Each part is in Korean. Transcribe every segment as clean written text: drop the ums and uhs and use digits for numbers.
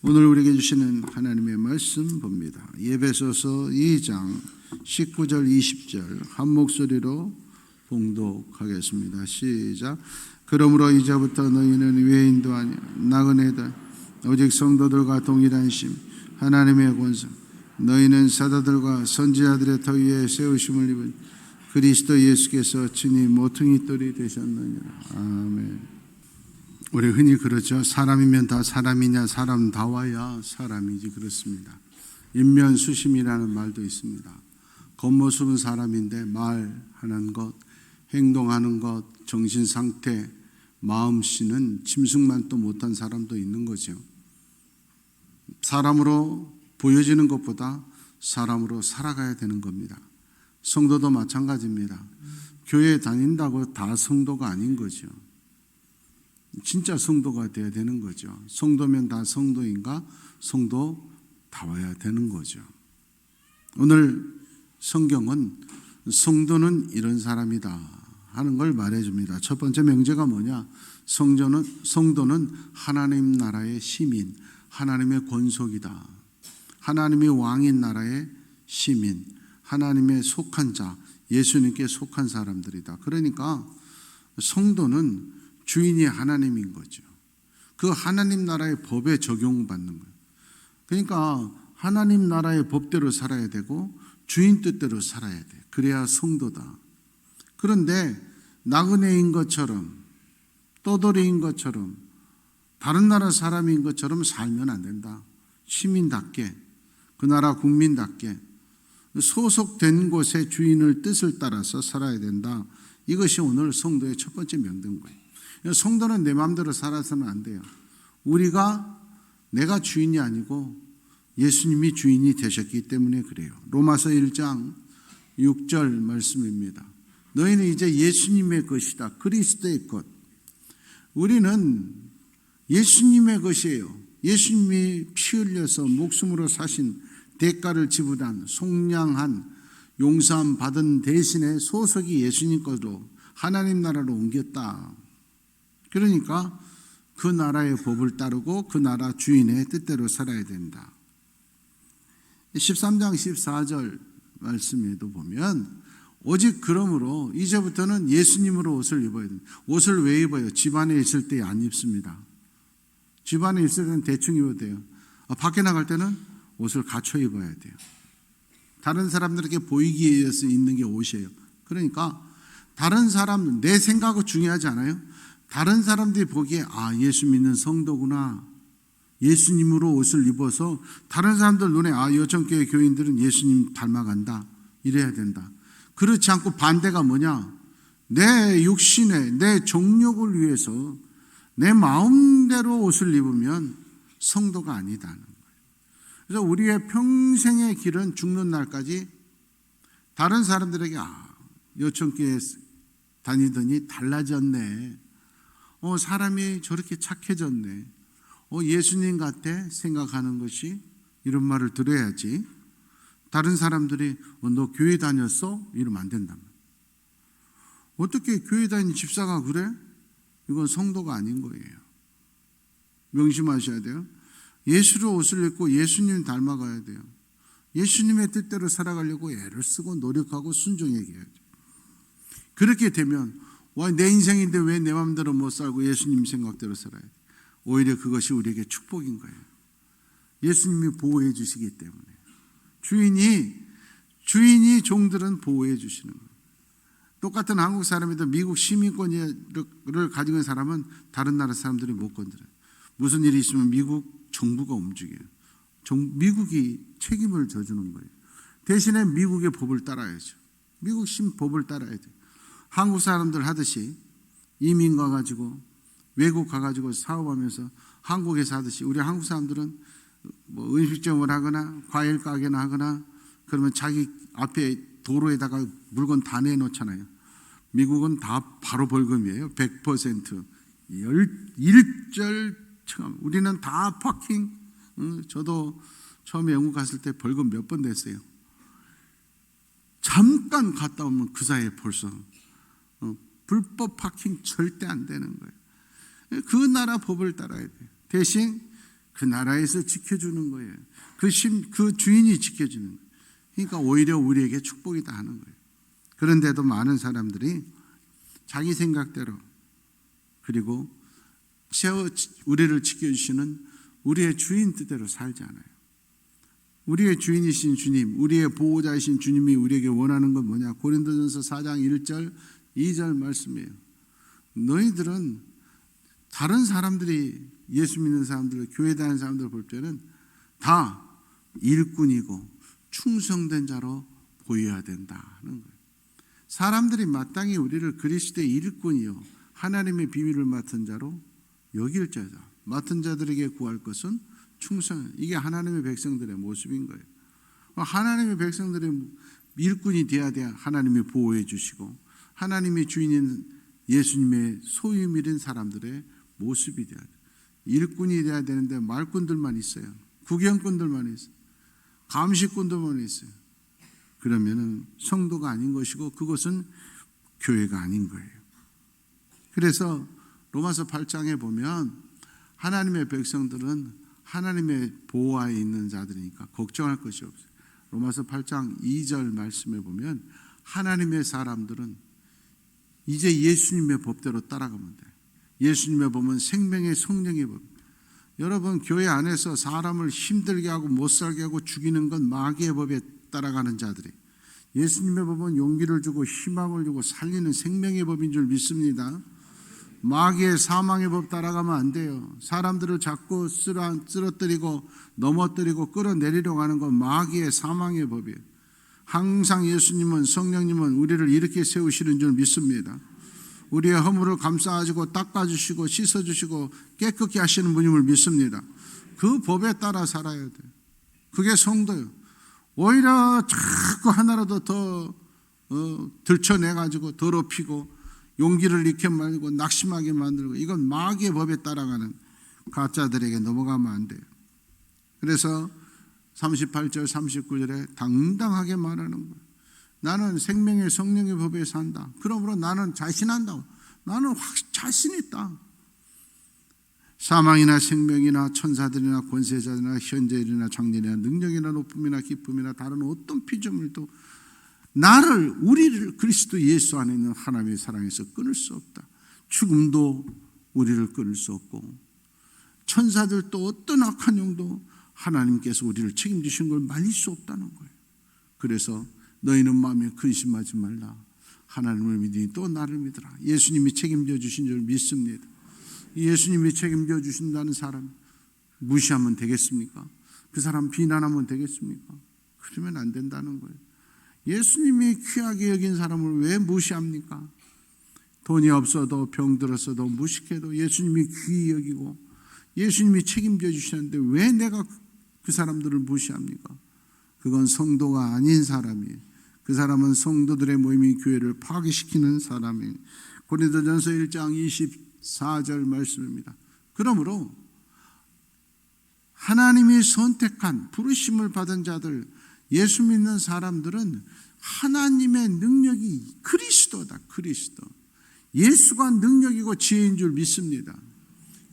오늘 우리에게 주시는 하나님의 말씀 봅니다. 에베소서 2장 19절 20절 한 목소리로 봉독하겠습니다. 시작. 그러므로 이제부터 너희는 외인도 아니요 나그네도 오직 성도들과 동일한 심 하나님의 권세 너희는 사도들과 선지자들의 터 위에 세우심을 입은 그리스도 예수께서 친히 모퉁이 돌이 되셨느니라. 아멘. 우리 흔히 그러죠. 사람이면 다 사람이냐, 사람다워야 사람이지. 그렇습니다. 인면수심이라는 말도 있습니다. 겉모습은 사람인데 말하는 것, 행동하는 것, 정신상태, 마음씨는 짐승만 또 못한 사람도 있는 거죠. 사람으로 보여지는 것보다 사람으로 살아가야 되는 겁니다. 성도도 마찬가지입니다. 교회 다닌다고 다 성도가 아닌 거죠. 진짜 성도가 되어야 되는 거죠. 성도면 다 성도인가? 성도다워야 되는 거죠. 오늘 성경은 성도는 이런 사람이다 하는 걸 말해줍니다. 첫 번째 명제가 뭐냐? 성도는 하나님 나라의 시민, 하나님의 권속이다. 하나님의 왕인 나라의 시민, 하나님의 속한 자, 예수님께 속한 사람들이다. 그러니까 성도는 주인이 하나님인 거죠. 그 하나님 나라의 법에 적용받는 거예요. 그러니까 하나님 나라의 법대로 살아야 되고 주인 뜻대로 살아야 돼. 그래야 성도다. 그런데 나그네인 것처럼 떠돌이인 것처럼 다른 나라 사람인 것처럼 살면 안 된다. 시민답게 그 나라 국민답게 소속된 곳의 주인의 뜻을 따라서 살아야 된다. 이것이 오늘 성도의 첫 번째 명제인 거예요. 성도는 내 마음대로 살아서는 안 돼요. 내가 주인이 아니고 예수님이 주인이 되셨기 때문에 그래요. 로마서 1장 6절 말씀입니다. 너희는 이제 예수님의 것이다. 그리스도의 것. 우리는 예수님의 것이에요. 예수님이 피 흘려서 목숨으로 사신 대가를 지불한 속량한 용서함 받은 대신에 소속이 예수님 것으로 하나님 나라로 옮겼다. 그러니까 그 나라의 법을 따르고 그 나라 주인의 뜻대로 살아야 된다. 13장 14절 말씀에도 보면 오직 그러므로 이제부터는 예수님으로 옷을 입어야 된다. 옷을 왜 입어요? 집안에 있을 때 안 입습니다. 집안에 있을 때는 대충 입어도 돼요. 밖에 나갈 때는 옷을 갖춰 입어야 돼요. 다른 사람들에게 보이기 위해서 입는 게 옷이에요. 그러니까 다른 사람, 내 생각은 중요하지 않아요? 다른 사람들이 보기에 예수 믿는 성도구나. 예수님으로 옷을 입어서 다른 사람들 눈에 여천교회 교인들은 예수님 닮아간다. 이래야 된다. 그렇지 않고 반대가 뭐냐? 내 육신에 내 정욕을 위해서 내 마음대로 옷을 입으면 성도가 아니다는 거예요. 그래서 우리의 평생의 길은 죽는 날까지 다른 사람들에게 여천교회 다니더니 달라졌네. 사람이 저렇게 착해졌네. 예수님 같아 생각하는 것이 이런 말을 들어야지. 다른 사람들이 너 교회 다녔어? 이러면 안 된다. 어떻게 교회 다니는 집사가 그래? 이건 성도가 아닌 거예요. 명심하셔야 돼요. 예수로 옷을 입고 예수님 닮아가야 돼요. 예수님의 뜻대로 살아가려고 애를 쓰고 노력하고 순종해야 돼요. 그렇게 되면 내 인생인데 왜 내 마음대로 못 살고 예수님 생각대로 살아야 돼? 오히려 그것이 우리에게 축복인 거예요. 예수님이 보호해 주시기 때문에. 주인이 종들은 보호해 주시는 거예요. 똑같은 한국 사람이도 미국 시민권을 가지고 있는 사람은 다른 나라 사람들이 못 건드려요. 무슨 일이 있으면 미국 정부가 움직여요. 미국이 책임을 져주는 거예요. 대신에 미국의 법을 따라야죠. 미국 법을 따라야 돼요. 한국 사람들 하듯이 이민 가가지고 외국 가가지고 사업하면서 한국에서 하듯이 우리 한국 사람들은 음식점을 하거나 과일 가게나 하거나 그러면 자기 앞에 도로에다가 물건 다 내놓잖아요. 미국은 다 바로 벌금이에요. 100% 일절 청함. 우리는 다 파킹. 저도 처음에 영국 갔을 때 벌금 몇 번 냈어요. 잠깐 갔다 오면 그 사이에 벌써 불법 파킹 절대 안 되는 거예요. 그 나라 법을 따라야 돼요. 대신 그 나라에서 지켜주는 거예요. 그 주인이 지켜주는 거예요. 그러니까 오히려 우리에게 축복이다 하는 거예요. 그런데도 많은 사람들이 자기 생각대로 그리고 우리를 지켜주시는 우리의 주인 뜻대로 살지 않아요. 우리의 주인이신 주님, 우리의 보호자이신 주님이 우리에게 원하는 건 뭐냐? 고린도전서 4장 1절 2절 말씀이에요. 너희들은 다른 사람들이 예수 믿는 사람들, 교회 다니는 사람들 볼 때는 다 일꾼이고 충성된 자로 보여야 된다 하는 거예요. 사람들이 마땅히 우리를 그리스도의 일꾼이요 하나님의 비밀을 맡은 자로 여길 자다. 맡은 자들에게 구할 것은 충성. 이게 하나님의 백성들의 모습인 거예요. 하나님의 백성들의 일꾼이 되어야 돼야 하나님이 보호해 주시고 하나님의 주인인 예수님의 소유물인 사람들의 모습이 돼야 돼요. 일꾼이 돼야 되는데 말꾼들만 있어요. 구경꾼들만 있어요. 감시꾼들만 있어요. 그러면은 성도가 아닌 것이고 그것은 교회가 아닌 거예요. 그래서 로마서 8장에 보면 하나님의 백성들은 하나님의 보호하에 있는 자들이니까 걱정할 것이 없어요. 로마서 8장 2절 말씀에 보면 하나님의 사람들은 이제 예수님의 법대로 따라가면 돼요. 예수님의 법은 생명의 성령의 법. 여러분 교회 안에서 사람을 힘들게 하고 못 살게 하고 죽이는 건 마귀의 법에 따라가는 자들이, 예수님의 법은 용기를 주고 희망을 주고 살리는 생명의 법인 줄 믿습니다. 마귀의 사망의 법 따라가면 안 돼요. 사람들을 자꾸 쓰러뜨리고 넘어뜨리고 끌어내리려고 하는 건 마귀의 사망의 법이에요. 항상 예수님은, 성령님은 우리를 이렇게 세우시는 줄 믿습니다. 우리의 허물을 감싸주고 닦아주시고 씻어주시고 깨끗게 하시는 분임을 믿습니다. 그 법에 따라 살아야 돼요. 그게 성도예요. 오히려 자꾸 하나라도 더 들춰내가지고 더럽히고 용기를 잃게 만들고 낙심하게 만들고, 이건 마귀의 법에 따라가는 가짜들에게 넘어가면 안 돼요. 그래서 38절 39절에 당당하게 말하는 거예요. 나는 생명의 성령의 법에 산다. 그러므로 나는 자신한다. 나는 자신 있다. 사망이나 생명이나 천사들이나 권세자들이나 현재일이나 장년이나 능력이나 높음이나 기쁨이나 다른 어떤 피조물도 우리를 그리스도 예수 안에 있는 하나님의 사랑에서 끊을 수 없다. 죽음도 우리를 끊을 수 없고 천사들도 어떤 악한 영도 하나님께서 우리를 책임지신 걸 말릴 수 없다는 거예요. 그래서 너희는 마음에 근심하지 말라. 하나님을 믿으니 또 나를 믿으라. 예수님이 책임져 주신 줄 믿습니다. 예수님이 책임져 주신다는 사람 무시하면 되겠습니까? 그 사람 비난하면 되겠습니까? 그러면 안 된다는 거예요. 예수님이 귀하게 여긴 사람을 왜 무시합니까? 돈이 없어도 병들었어도 무식해도 예수님이 귀히 여기고 예수님이 책임져 주시는데 왜 내가 그 사람들을 무시합니까? 그건 성도가 아닌 사람이에요. 그 사람은 성도들의 모임인 교회를 파괴시키는 사람이에요. 고린도전서 1장 24절 말씀입니다. 그러므로 하나님이 선택한 부르심을 받은 자들, 예수 믿는 사람들은 하나님의 능력이 그리스도다. 그리스도. 예수가 능력이고 지혜인 줄 믿습니다.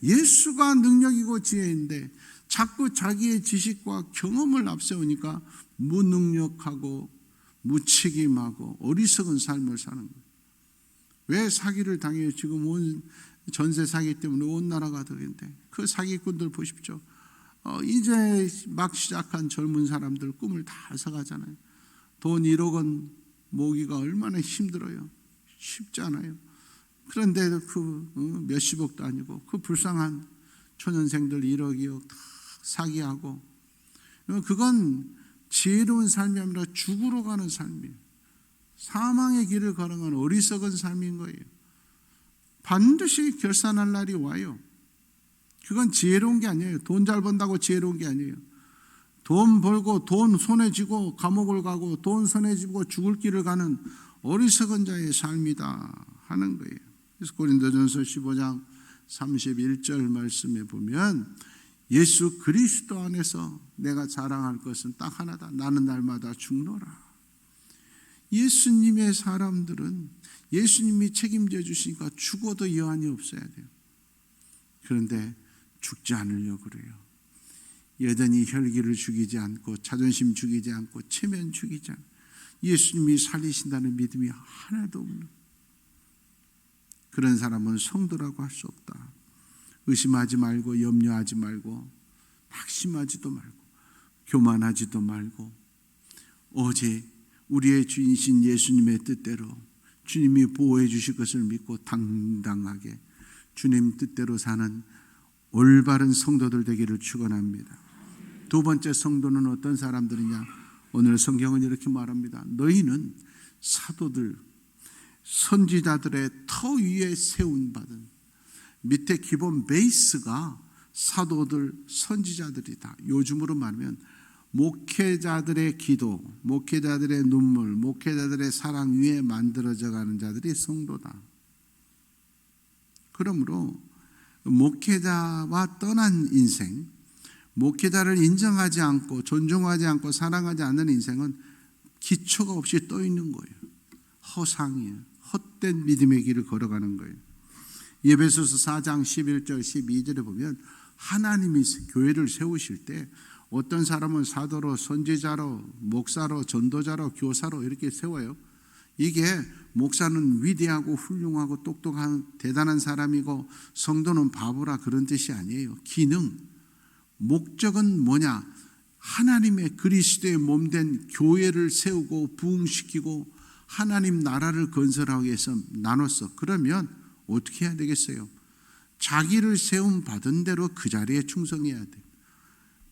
예수가 능력이고 지혜인데 자꾸 자기의 지식과 경험을 앞세우니까 무능력하고 무책임하고 어리석은 삶을 사는 거예요. 왜 사기를 당해요? 지금 온 전세 사기 때문에 온 나라가 더인데 그 사기꾼들 보십시오. 이제 막 시작한 젊은 사람들 꿈을 다 앗아가잖아요. 돈 1억 원 모으기가 얼마나 힘들어요. 쉽지 않아요. 그런데 그 몇십억도 아니고 그 불쌍한 초년생들 1억 2억 다 사기하고, 그건 지혜로운 삶이 아니라 죽으러 가는 삶이에요. 사망의 길을 걸어가는 어리석은 삶인 거예요. 반드시 결산할 날이 와요. 그건 지혜로운 게 아니에요. 돈 잘 번다고 지혜로운 게 아니에요. 돈 벌고 돈 손에 쥐고 감옥을 가고 돈 손에 쥐고 죽을 길을 가는 어리석은 자의 삶이다 하는 거예요. 그래서 고린도전서 15장 31절 말씀에 보면 예수 그리스도 안에서 내가 자랑할 것은 딱 하나다. 나는 날마다 죽노라. 예수님의 사람들은 예수님이 책임져 주시니까 죽어도 여한이 없어야 돼요. 그런데 죽지 않으려고 그래요. 여전히 혈기를 죽이지 않고 자존심 죽이지 않고 체면 죽이지 않고 예수님이 살리신다는 믿음이 하나도 없는 그런 사람은 성도라고 할 수 없다. 의심하지 말고 염려하지 말고 낙심하지도 말고 교만하지도 말고 오직 우리의 주인이신 예수님의 뜻대로 주님이 보호해 주실 것을 믿고 당당하게 주님 뜻대로 사는 올바른 성도들 되기를 축원합니다. 두 번째 성도는 어떤 사람들이냐? 오늘 성경은 이렇게 말합니다. 너희는 사도들, 선지자들의 터 위에 세운받은, 밑에 기본 베이스가 사도들, 선지자들이다. 요즘으로 말하면 목회자들의 기도, 목회자들의 눈물, 목회자들의 사랑 위에 만들어져 가는 자들이 성도다. 그러므로 목회자와 떠난 인생, 목회자를 인정하지 않고 존중하지 않고 사랑하지 않는 인생은 기초가 없이 떠 있는 거예요. 허상이에요. 헛된 믿음의 길을 걸어가는 거예요. 에베소서 4장 11절 12절에 보면 하나님이 교회를 세우실 때 어떤 사람은 사도로, 선지자로, 목사로, 전도자로, 교사로 이렇게 세워요. 이게 목사는 위대하고 훌륭하고 똑똑한 대단한 사람이고 성도는 바보라 그런 뜻이 아니에요. 기능, 목적은 뭐냐? 하나님의 그리스도의 몸된 교회를 세우고 부흥시키고 하나님 나라를 건설하기 위해서 나눴어. 그러면 어떻게 해야 되겠어요? 자기를 세움 받은 대로 그 자리에 충성해야 돼.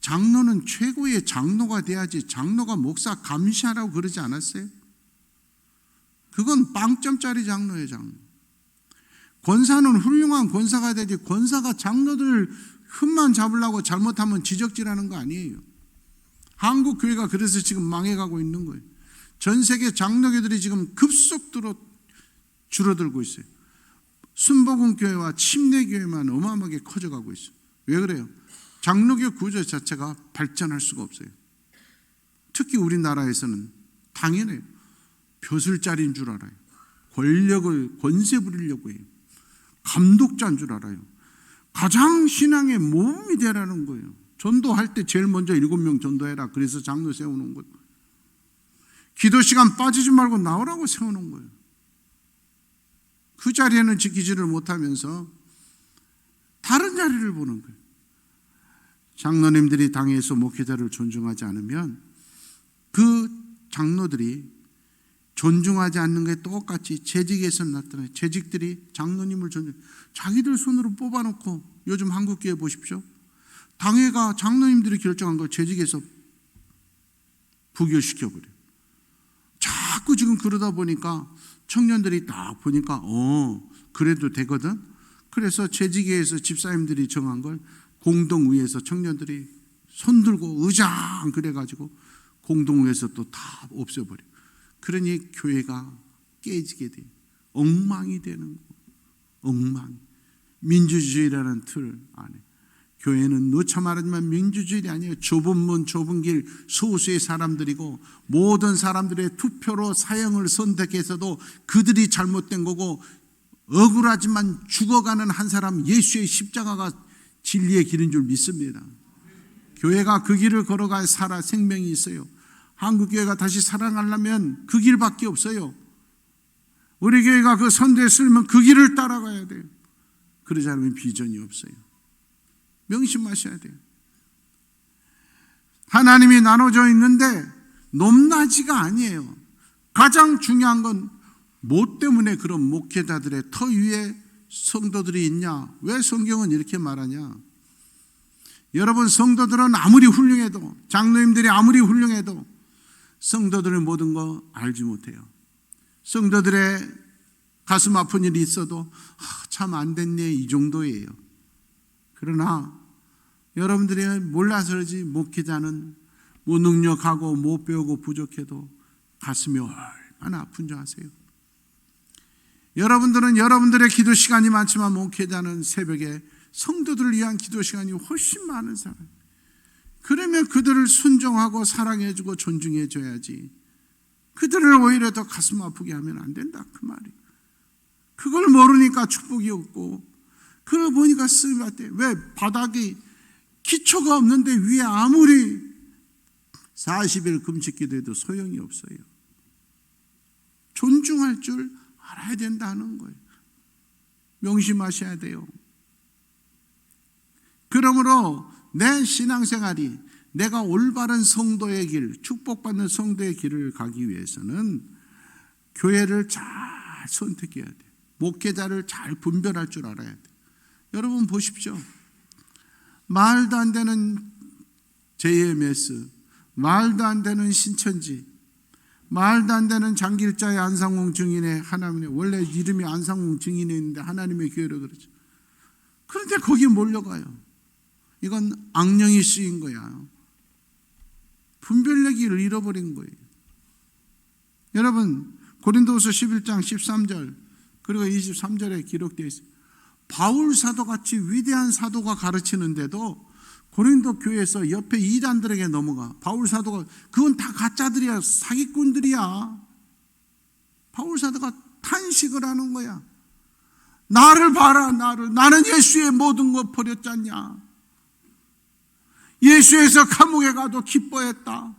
장로는 최고의 장로가 돼야지. 장로가 목사 감시하라고 그러지 않았어요? 그건 빵점짜리 장로예요, 장로. 권사는 훌륭한 권사가 되지, 권사가 장로들 흠만 잡으려고 잘못하면 지적질하는 거 아니에요. 한국 교회가 그래서 지금 망해가고 있는 거예요. 전 세계 장로교들이 지금 급속도로 줄어들고 있어요. 순복음교회와 침례교회만 어마어마하게 커져가고 있어요. 왜 그래요? 장로교 구조 자체가 발전할 수가 없어요. 특히 우리나라에서는 당연해요. 벼슬자리인 줄 알아요. 권력을 권세 부리려고 해요. 감독자인 줄 알아요. 가장 신앙의 모범이 되라는 거예요. 전도할 때 제일 먼저 7명 전도해라. 그래서 장로 세우는 거예요. 기도 시간 빠지지 말고 나오라고 세우는 거예요. 그 자리에는 지키지를 못하면서 다른 자리를 보는 거예요. 장로님들이 당에서 목회자를 존중하지 않으면 그 장로들이 존중하지 않는 게 똑같이 재직에서 나타나요. 재직들이 장로님을 자기들 손으로 뽑아놓고 요즘 한국교회 보십시오. 당회가 장로님들이 결정한 걸 재직에서 부결시켜버려요. 자꾸 지금 그러다 보니까 청년들이 딱 보니까 그래도 되거든. 그래서 재직회에서 집사님들이 정한 걸 공동위에서 청년들이 손들고 의장 그래가지고 공동위에서 또 다 없애버려요. 그러니 교회가 깨지게 돼요. 엉망이 되는 거. 엉망. 민주주의라는 틀 안에. 교회는 누차 말하지만 민주주의가 아니에요. 좁은 문, 좁은 길, 소수의 사람들이고 모든 사람들의 투표로 사형을 선택해서도 그들이 잘못된 거고 억울하지만 죽어가는 한 사람 예수의 십자가가 진리의 길인 줄 믿습니다. 교회가 그 길을 걸어가야 살아 생명이 있어요. 한국교회가 다시 살아나려면 그 길밖에 없어요. 우리 교회가 그 선대에 쓰려면 그 길을 따라가야 돼요. 그러지 않으면 비전이 없어요. 명심하셔야 돼요. 하나님이 나눠져 있는데 높낮이가 아니에요. 가장 중요한 건 뭐 때문에 그런 목회자들의 터 위에 성도들이 있냐? 왜 성경은 이렇게 말하냐? 여러분, 성도들은 아무리 훌륭해도, 장로님들이 아무리 훌륭해도 성도들은 모든 거 알지 못해요. 성도들의 가슴 아픈 일이 있어도 참 안 됐네 이 정도예요. 그러나 여러분들이 몰라서 그러지 목회자는 무능력하고 못 배우고 부족해도 가슴이 얼마나 아픈 줄 아세요? 여러분들은 여러분들의 기도 시간이 많지만 목회자는 새벽에 성도들을 위한 기도 시간이 훨씬 많은 사람. 그러면 그들을 순종하고 사랑해주고 존중해줘야지. 그들을 오히려 더 가슴 아프게 하면 안 된다 그 말이에요. 그걸 모르니까 축복이 없고 그걸 보니까 쓰임이 왔대. 왜? 바닥이 기초가 없는데 위에 아무리 40일 금식 기도해도 소용이 없어요. 존중할 줄 알아야 된다는 거예요. 명심하셔야 돼요. 그러므로 내 신앙생활이 내가 올바른 성도의 길, 축복받는 성도의 길을 가기 위해서는 교회를 잘 선택해야 돼요. 목회자를 잘 분별할 줄 알아야 돼요. 여러분 보십시오. 말도 안 되는 JMS, 말도 안 되는 신천지, 말도 안 되는 장길자의 안상홍 증인의 하나님의, 원래 이름이 안상홍 증인이었는데 하나님의 교회로 그러죠. 그런데 거기에 몰려가요. 이건 악령이 쓰인 거야. 분별력을 잃어버린 거예요. 여러분 고린도후서 11장 13절 그리고 23절에 기록되어 있어요. 바울 사도같이 위대한 사도가 가르치는데도 고린도 교회에서 옆에 이단들에게 넘어가. 바울 사도가, 그건 다 가짜들이야. 사기꾼들이야. 바울 사도가 탄식을 하는 거야. 나를 봐라, 나를. 나는 예수의 모든 것 버렸지 않냐. 예수에서 감옥에 가도 기뻐했다.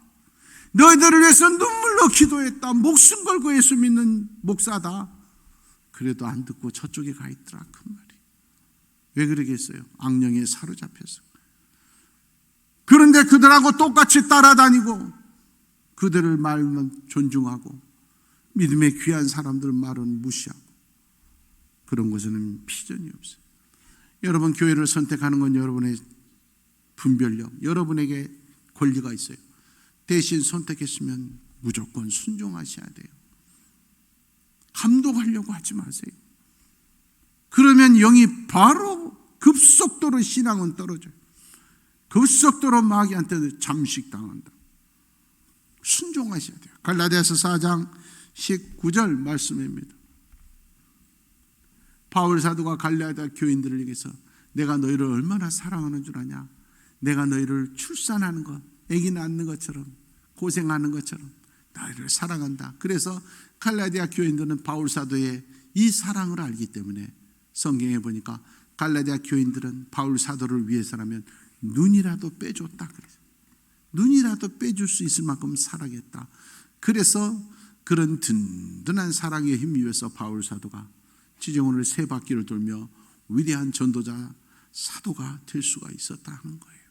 너희들을 위해서 눈물로 기도했다. 목숨 걸고 예수 믿는 목사다. 그래도 안 듣고 저쪽에 가 있더라. 그 말이. 왜 그러겠어요? 악령에 사로잡혀서. 그런데 그들하고 똑같이 따라다니고 그들을 말만 존중하고 믿음의 귀한 사람들 말은 무시하고 그런 것에는 비전이 없어요. 여러분 교회를 선택하는 건 여러분의 분별력, 여러분에게 권리가 있어요. 대신 선택했으면 무조건 순종하셔야 돼요. 감독하려고 하지 마세요. 그러면 영이 바로 급속도로 신앙은 떨어져요. 급속도로 마귀한테 잠식당한다. 순종하셔야 돼요. 갈라디아서 4장 19절 말씀입니다. 바울 사도가 갈라디아 교인들을 위해서 내가 너희를 얼마나 사랑하는 줄 아냐. 내가 너희를 출산하는 것, 아기 낳는 것처럼 고생하는 것처럼 너희를 사랑한다. 그래서 갈라디아 교인들은 바울 사도의 이 사랑을 알기 때문에 성경에 보니까 갈라디아 교인들은 바울 사도를 위해서라면 눈이라도 빼줬다. 눈이라도 빼줄 수 있을 만큼 사랑했다. 그래서 그런 든든한 사랑에 힘입어서 바울 사도가 지정원을 세 바퀴를 돌며 위대한 전도자 사도가 될 수가 있었다는 거예요.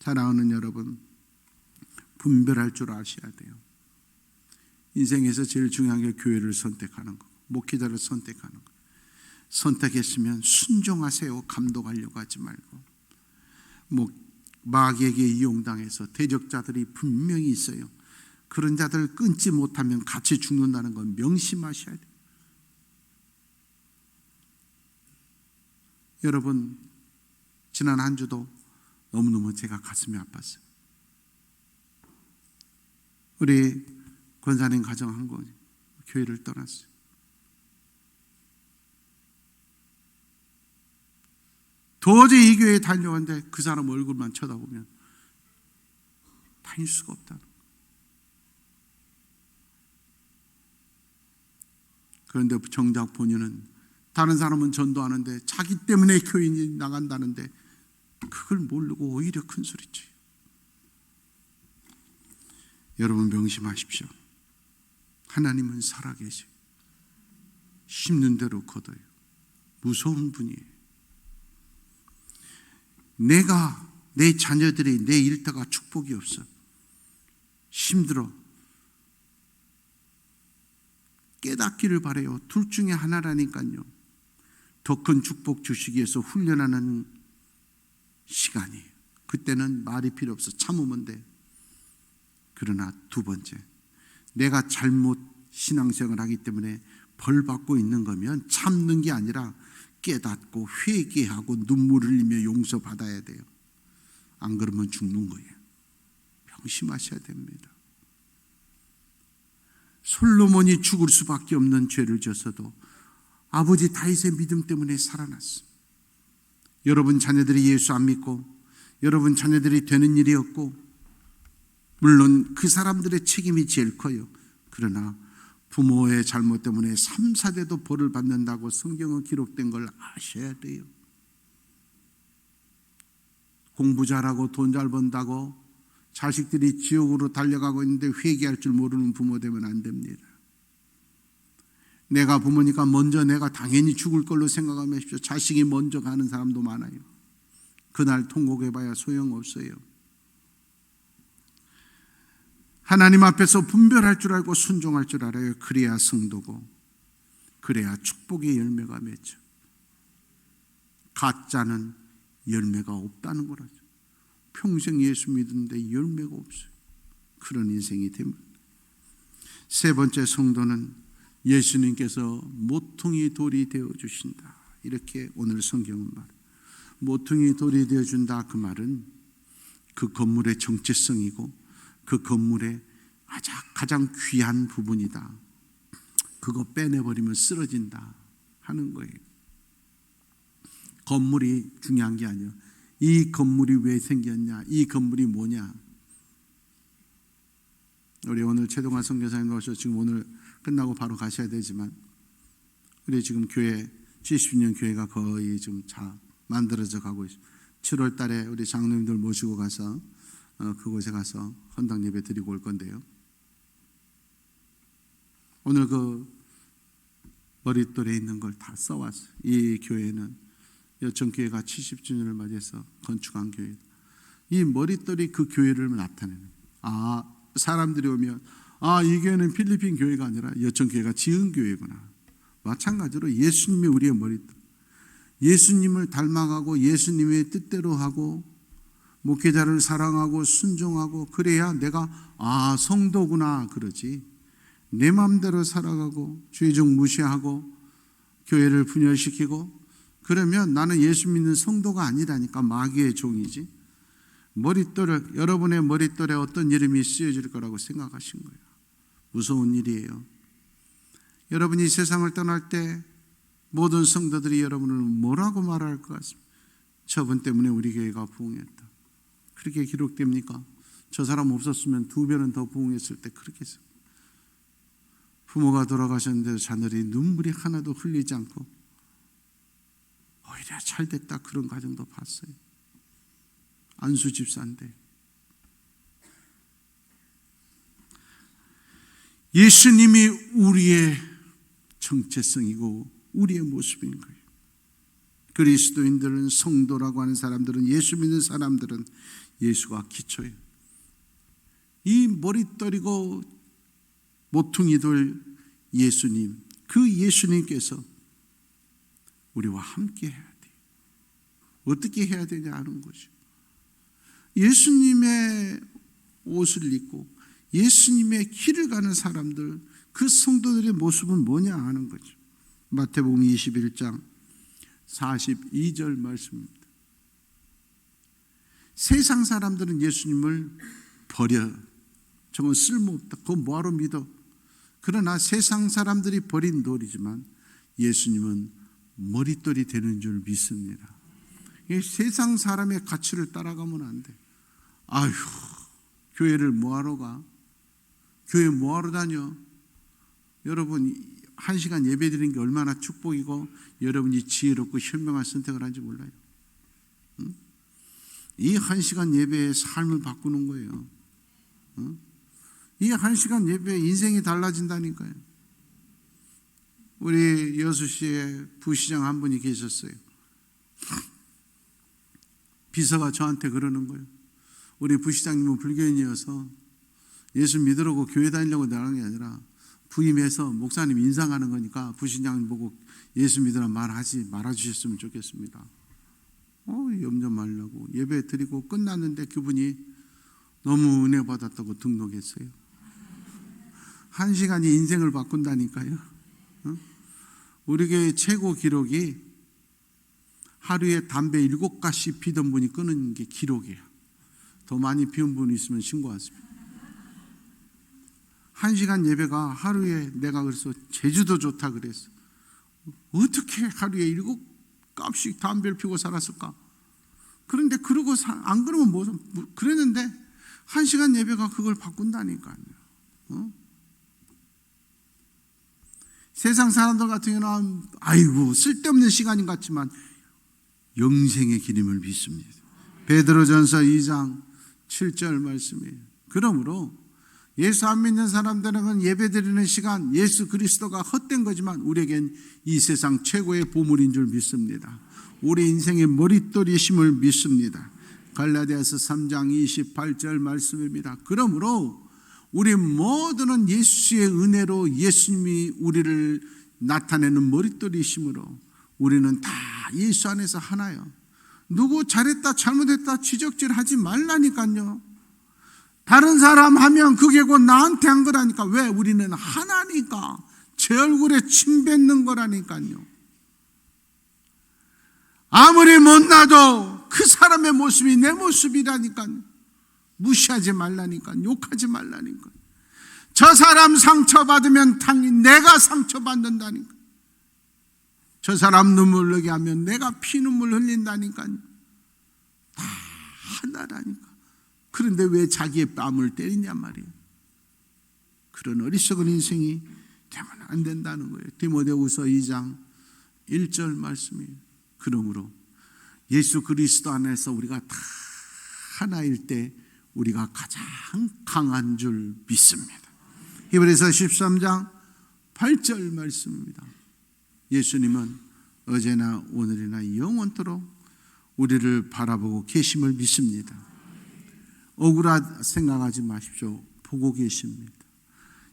사랑하는 여러분, 분별할 줄 아셔야 돼요. 인생에서 제일 중요한 게 교회를 선택하는 거, 목회자를 선택하는 거. 선택했으면 순종하세요. 감독하려고 하지 말고. 마귀에게 이용당해서 대적자들이 분명히 있어요. 그런 자들을 끊지 못하면 같이 죽는다는 건 명심하셔야 돼요. 여러분 지난 한 주도 너무너무 제가 가슴이 아팠어요. 우리 권사님 가정 한 거 교회를 떠났어요. 도저히 이 교회에 다녀왔는데 그 사람 얼굴만 쳐다보면 다닐 수가 없다는 거예요. 그런데 정작 본인은 다른 사람은 전도하는데 자기 때문에 교인이 나간다는데 그걸 모르고 오히려 큰 소리쳐요. 여러분 명심하십시오. 하나님은 살아계세요. 심는 대로 거둬요. 무서운 분이에요. 내가, 내 자녀들이, 내 일터가 축복이 없어. 힘들어. 깨닫기를 바라요. 둘 중에 하나라니까요. 더 큰 축복 주시기 위해서 훈련하는 시간이에요. 그때는 말이 필요 없어. 참으면 돼. 그러나 두 번째, 내가 잘못 신앙생활을 하기 때문에 벌 받고 있는 거면 참는 게 아니라 깨닫고 회개하고 눈물 흘리며 용서받아야 돼요. 안 그러면 죽는 거예요. 명심하셔야 됩니다. 솔로몬이 죽을 수밖에 없는 죄를 졌어도 아버지 다윗의 믿음 때문에 살아났어. 여러분 자녀들이 예수 안 믿고 여러분 자녀들이 되는 일이 없고 물론 그 사람들의 책임이 제일 커요. 그러나 부모의 잘못 때문에 3, 4대도 벌을 받는다고 성경은 기록된 걸 아셔야 돼요. 공부 잘하고 돈 잘 번다고 자식들이 지옥으로 달려가고 있는데 회개할 줄 모르는 부모 되면 안 됩니다. 내가 부모니까 먼저 내가 당연히 죽을 걸로 생각하십시오. 자식이 먼저 가는 사람도 많아요. 그날 통곡해봐야 소용없어요. 하나님 앞에서 분별할 줄 알고 순종할 줄 알아요. 그래야 성도고, 그래야 축복의 열매가 맺죠. 가짜는 열매가 없다는 거라죠. 평생 예수 믿는데 열매가 없어요. 그런 인생이 됩니다. 세 번째, 성도는 예수님께서 모퉁이 돌이 되어주신다. 이렇게 오늘 성경은 말해요. 모퉁이 돌이 되어준다. 그 말은 그 건물의 정체성이고 그 건물의 가장 귀한 부분이다. 그거 빼내버리면 쓰러진다 하는 거예요. 건물이 중요한 게 아니에요. 이 건물이 왜 생겼냐? 이 건물이 뭐냐? 우리 오늘 최동환 선교사님 오셔서 지금 오늘 끝나고 바로 가셔야 되지만 우리 지금 교회 70년 교회가 거의 좀 만들어져 가고 있어요. 7월 달에 우리 장로님들 모시고 가서 그곳에 가서 헌당 예배 드리고 올 건데요. 오늘 그 머릿돌에 있는 걸 다 써왔어요. 이 교회는 여천교회가 70주년을 맞이해서 건축한 교회다. 이 머릿돌이 그 교회를 나타내는 거예요. 사람들이 오면 이 교회는 필리핀 교회가 아니라 여천교회가 지은 교회구나. 마찬가지로 예수님이 우리의 머릿돌, 예수님을 닮아가고 예수님의 뜻대로 하고 목회자를 사랑하고 순종하고 그래야 내가 성도구나 그러지. 내 마음대로 살아가고 죄종 무시하고 교회를 분열시키고 그러면 나는 예수 믿는 성도가 아니라니까. 마귀의 종이지. 여러분의 머릿돌에 어떤 이름이 쓰여질 거라고 생각하신 거예요. 무서운 일이에요. 여러분이 세상을 떠날 때 모든 성도들이 여러분을 뭐라고 말할 것 같습니다. 저분 때문에 우리 교회가 부흥했다. 그렇게 기록됩니까? 저 사람 없었으면 2배는 더 부흥했을 때 그렇게 했어요. 부모가 돌아가셨는데 자녀들이 눈물이 하나도 흘리지 않고 오히려 잘됐다 그런 가정도 봤어요. 안수 집사인데 예수님이 우리의 정체성이고 우리의 모습인 거예요. 그리스도인들은, 성도라고 하는 사람들은, 예수 믿는 사람들은 예수가 기초예요. 이 머릿돌이고 모퉁이 돌 예수님, 그 예수님께서 우리와 함께 해야 돼요. 어떻게 해야 되냐 하는 거죠. 예수님의 옷을 입고 예수님의 길을 가는 사람들, 그 성도들의 모습은 뭐냐 하는 거죠. 마태복음 21장 42절 말씀입니다. 세상 사람들은 예수님을 버려. 저건 쓸모없다. 그건 뭐하러 믿어. 그러나 세상 사람들이 버린 돌이지만 예수님은 머릿돌이 되는 줄 믿습니다. 세상 사람의 가치를 따라가면 안 돼. 교회를 뭐하러 가? 교회 뭐하러 다녀? 여러분 1시간 예배 드리는 게 얼마나 축복이고 여러분이 지혜롭고 현명한 선택을 한지 몰라요. 이 1시간 예배의 삶을 바꾸는 거예요. 이 1시간 예배에 인생이 달라진다니까요. 우리 여수시에 부시장 한 분이 계셨어요. 비서가 저한테 그러는 거예요. 우리 부시장님은 불교인이어서 예수 믿으라고 교회 다니려고 나가는 게 아니라 부임해서 목사님 인상하는 거니까 부시장님 보고 예수 믿으라 말하지 말아주셨으면 좋겠습니다. 염려 말라고 예배 드리고 끝났는데 그분이 너무 은혜 받았다고 등록했어요. 1시간이 인생을 바꾼다니까요. 우리 교회 최고 기록이 하루에 담배 7가씩 피던 분이 끊은 게 기록이에요. 더 많이 피운 분이 있으면 신고하세요. 1시간 예배가 하루에 내가 그래서 제주도 좋다 그랬어. 어떻게 하루에 7값씩 담배를 피우고 살았을까? 그런데 그러고 안 그러면 그랬는데 1시간 예배가 그걸 바꾼다니까요. 세상 사람들 같은 경우는 쓸데없는 시간인 것 같지만 영생의 기름을 믿습니다. 베드로전서 2장 7절 말씀이에요. 그러므로 예수 안 믿는 사람들은 예배드리는 시간 예수 그리스도가 헛된 거지만 우리에겐 이 세상 최고의 보물인 줄 믿습니다. 우리 인생의 머릿돌이심을 믿습니다. 갈라디아서 3장 28절 말씀입니다. 그러므로 우리 모두는 예수의 은혜로 예수님이 우리를 나타내는 머릿돌이심으로 우리는 다 예수 안에서 하나요. 누구 잘했다 잘못했다 지적질하지 말라니까요. 다른 사람 하면 그게 곧 나한테 한 거라니까. 왜? 우리는 하나니까. 제 얼굴에 침 뱉는 거라니까요. 아무리 못나도 그 사람의 모습이 내 모습이라니까요. 무시하지 말라니까. 욕하지 말라니까. 저 사람 상처받으면 당연히 내가 상처받는다니까. 저 사람 눈물 흘리게 하면 내가 피눈물 흘린다니까요. 다 하나라니까. 그런데 왜 자기의 뺨을 때리냐 말이에요. 그런 어리석은 인생이 되면 안 된다는 거예요. 디모데후서 2장 1절 말씀이에요. 그러므로 예수 그리스도 안에서 우리가 다 하나일 때 우리가 가장 강한 줄 믿습니다. 히브리서 13장 8절 말씀입니다. 예수님은 어제나 오늘이나 영원토록 우리를 바라보고 계심을 믿습니다. 억울하 생각하지 마십시오. 보고 계십니다.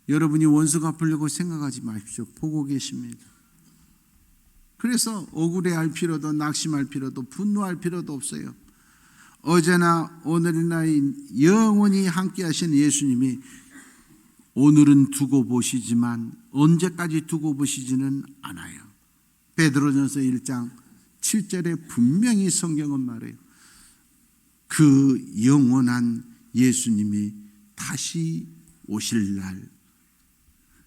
여러분이 원수 갚으려고 생각하지 마십시오. 보고 계십니다. 그래서 억울해할 필요도 낙심할 필요도 분노할 필요도 없어요. 어제나 오늘이나 영원히 함께 하신 예수님이 오늘은 두고 보시지만 언제까지 두고 보시지는 않아요. 베드로전서 1장 7절에 분명히 성경은 말해요. 그 영원한 예수님이 다시 오실 날,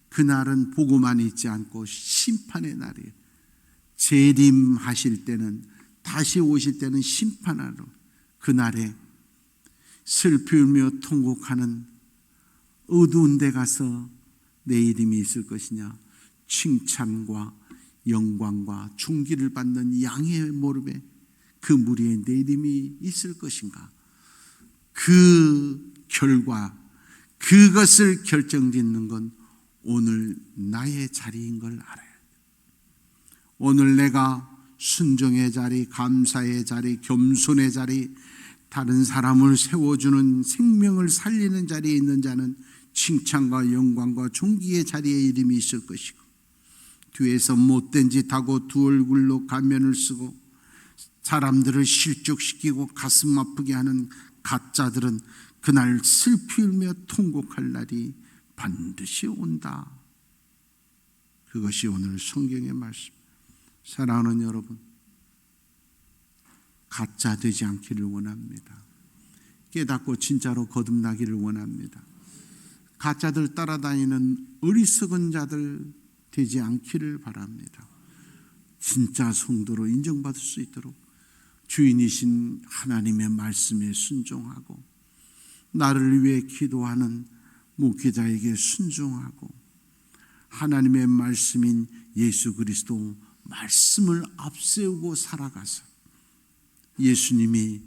그날은 보고만 있지 않고 심판의 날이에요. 재림하실 때는, 다시 오실 때는 심판하러, 그날에 슬피 울며 통곡하는 어두운 데 가서 내 이름이 있을 것이냐, 칭찬과 영광과 존귀를 받는 양의 무릎에 그 무리에 내 이름이 있을 것인가. 그 결과, 그것을 결정짓는 건 오늘 나의 자리인 걸 알아요. 오늘 내가 순종의 자리, 감사의 자리, 겸손의 자리, 다른 사람을 세워주는 생명을 살리는 자리에 있는 자는 칭찬과 영광과 존귀의 자리에 이름이 있을 것이고, 뒤에서 못된 짓 하고 두 얼굴로 가면을 쓰고 사람들을 실족시키고 가슴 아프게 하는 가짜들은 그날 슬피 울며 통곡할 날이 반드시 온다. 그것이 오늘 성경의 말씀. 사랑하는 여러분, 가짜 되지 않기를 원합니다. 깨닫고 진짜로 거듭나기를 원합니다. 가짜들 따라다니는 어리석은 자들 되지 않기를 바랍니다. 진짜 성도로 인정받을 수 있도록 주인이신 하나님의 말씀에 순종하고, 나를 위해 기도하는 목회자에게 순종하고, 하나님의 말씀인 예수 그리스도 말씀을 앞세우고 살아가서 예수님이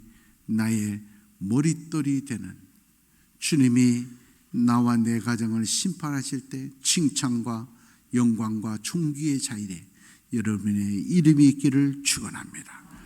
나의 머릿돌이 되는, 주님이 나와 내 가정을 심판하실 때 칭찬과 영광과 존귀의 자리에 여러분의 이름이 있기를 축원합니다.